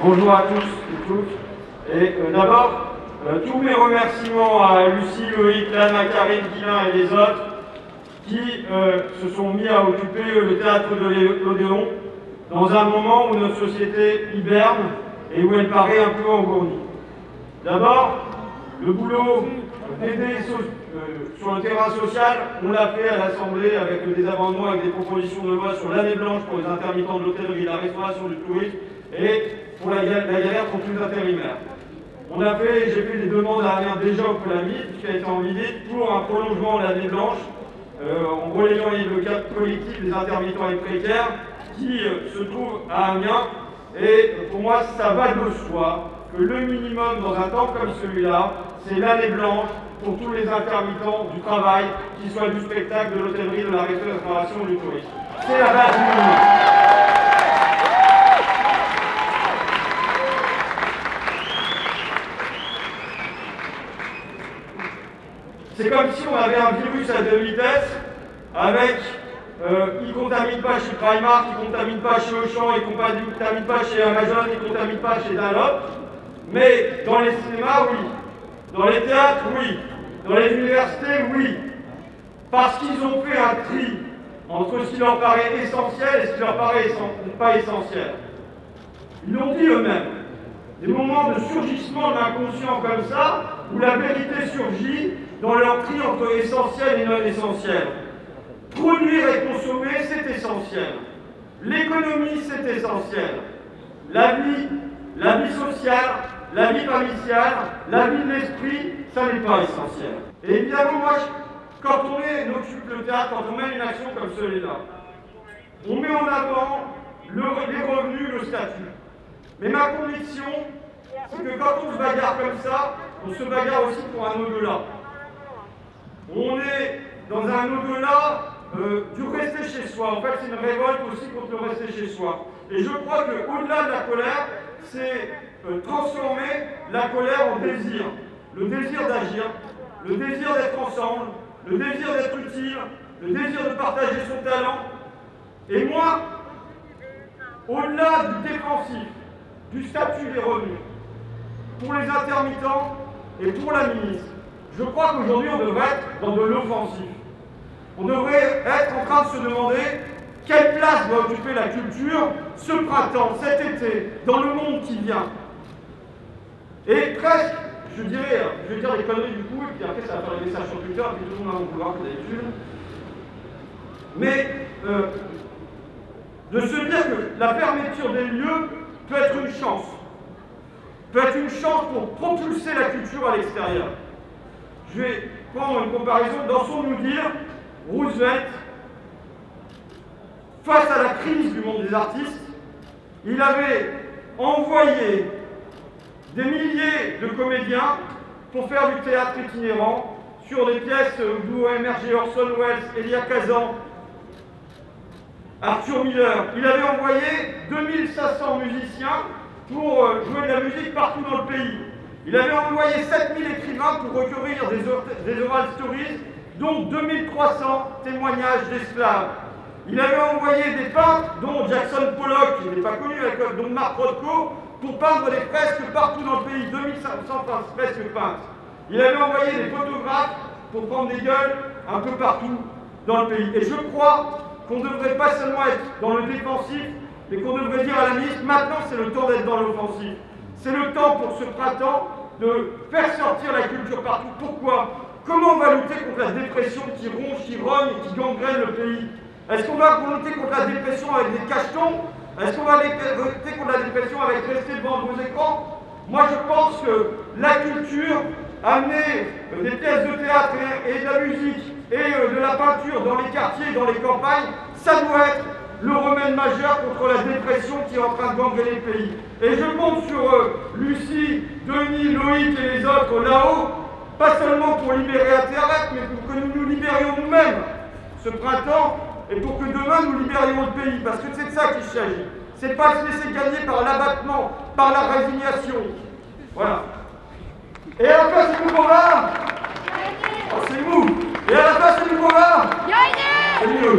Bonjour à tous et toutes. Et d'abord, tous mes remerciements à Lucie, Loïc, Lana, Karine, Guilain et les autres qui se sont mis à occuper le théâtre de l'Odéon dans un moment où notre société hiberne et où elle paraît un peu engourdie. D'abord, le boulot d'aider sur le terrain social, on l'a fait à l'Assemblée avec des amendements, avec des propositions de loi sur l'année blanche pour les intermittents de l'hôtellerie, la restauration, du tourisme et pour la galère pour tous les intérimaires. J'ai fait des demandes à Alain déjà au Colamite, qui a été en visite, pour un prolongement de l'année blanche, en relayant le cadre collectif des intermittents et précaires qui se trouvent à Amiens. Et pour moi, ça va de soi que le minimum dans un temps comme celui-là, c'est l'année blanche pour tous les intermittents du travail, qu'ils soient du spectacle, de l'hôtellerie, de la restauration ou du tourisme. C'est la base du minimum. C'est comme si on avait un virus à deux vitesses, avec il ne contamine pas chez Primark, il ne contamine pas chez Auchan, il ne contamine pas chez Amazon, il ne contamine pas chez Dunlop. Mais dans les cinémas, oui. Dans les théâtres, oui. Dans les universités, oui. Parce qu'ils ont fait un tri entre ce qui leur paraît essentiel et ce qui leur paraît pas essentiel. Ils l'ont dit eux-mêmes. Des moments de surgissement de l'inconscient comme ça, où la vérité surgit dans leur tri entre essentiel et non essentiel. Produire et consommer, c'est essentiel. L'économie, c'est essentiel. La vie sociale, la vie familiale, la vie de l'esprit, ça n'est pas essentiel. Et évidemment, moi, quand on occupe le théâtre, quand on mène une action comme celui-là, on met en avant les revenus, le statut. Mais ma conviction, c'est que quand on se bagarre comme ça, on se bagarre aussi pour un au-delà. On est dans un au-delà du rester chez soi. En fait, c'est une révolte aussi contre le rester chez soi. Et je crois qu'au-delà de la colère, c'est transformer la colère en désir. Le désir d'agir, le désir d'être ensemble, le désir d'être utile, le désir de partager son talent. Et moi, au-delà du défensif, du statut des revenus, pour les intermittents et pour la ministre, je crois qu'aujourd'hui on devrait être dans de l'offensif. On devrait être en train de se demander quelle place doit occuper la culture ce printemps, cet été, dans le monde qui vient. Et presque, je vais dire des conneries du coup, et puis après ça va faire des messages sur Twitter, et puis tout le monde va en vouloir, comme d'habitude. Mais de se dire que la fermeture des lieux peut être une chance. Peut être une chance pour propulser la culture à l'extérieur. Je vais prendre une comparaison. Dans son New Deal, Roosevelt, face à la crise du monde des artistes, il avait envoyé des milliers de comédiens pour faire du théâtre itinérant sur des pièces d'où ont émergé Orson Welles, Elia Kazan, Arthur Miller. Il avait envoyé 2500 musiciens pour jouer de la musique partout dans le pays. Il avait envoyé 7000 écrivains pour recueillir des oral stories, dont 2300 témoignages d'esclaves. Il avait envoyé des peintres, dont Jackson Pollock, qui n'est pas connu, dont Mark Rothko, pour peindre des fresques partout dans le pays, 2500 fresques peintes. Il avait envoyé des photographes pour prendre des gueules un peu partout dans le pays. Et je crois qu'on ne devrait pas seulement être dans le défensif, mais qu'on devrait dire à la ministre, maintenant c'est le temps d'être dans l'offensif. C'est le temps pour ce printemps de faire sortir la culture partout. Pourquoi ? Comment on va lutter contre la dépression qui ronge, qui rogne et qui gangrène le pays ? Est-ce qu'on va lutter contre la dépression avec des cachetons ? Est-ce qu'on va lutter contre la dépression avec rester devant vos écrans ? Moi je pense que la culture, amener des pièces de théâtre et de la musique et de la peinture dans les quartiers, dans les campagnes, ça doit être le remède majeur contre la dépression qui est en train de gangréner le pays. Et je compte sur Lucie, Denis, Loïc et les autres là-haut, pas seulement pour libérer Internet, mais pour que nous nous libérions nous-mêmes ce printemps, et pour que demain nous libérions le pays, parce que c'est de ça qu'il s'agit. C'est pas se laisser gagner par l'abattement, par la résignation. Voilà. Et à la fin, c'est nous qu'on va. Oh, c'est mou. Et à la fin, c'est nous qu'on va. C'est mieux.